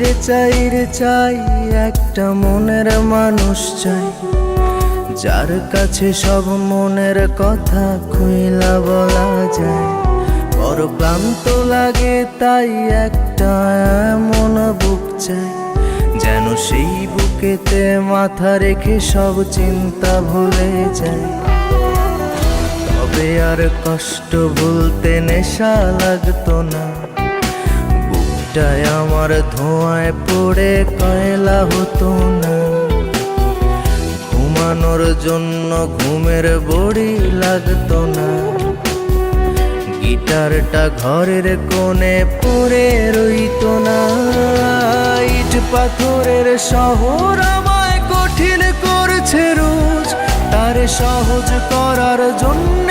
রে চাই একটা মনের মানুষ চাই, যার কাছে সব মনের কথা খুইলা বলা যায়। বড় ক্লান্ত লাগে তাই একটা এমন বুক চাই, যেন সেই বুকেতে মাথা রেখে সব চিন্তা ভুলে যায়। তবে আর কষ্ট ভুলতে নেশা লাগতো না, বুকটায় আমার ধোঁয়ায় পড়ে কয়লা হতো না। ঘুমানোর জন্য ঘুমের বড়ি লাগতো না, গিটারটা ঘরের কোণে পড়ে রইতো না। ইট পাথরের শহর আমায় কঠিন করছে রোজ, তারে সহজ করার জন্য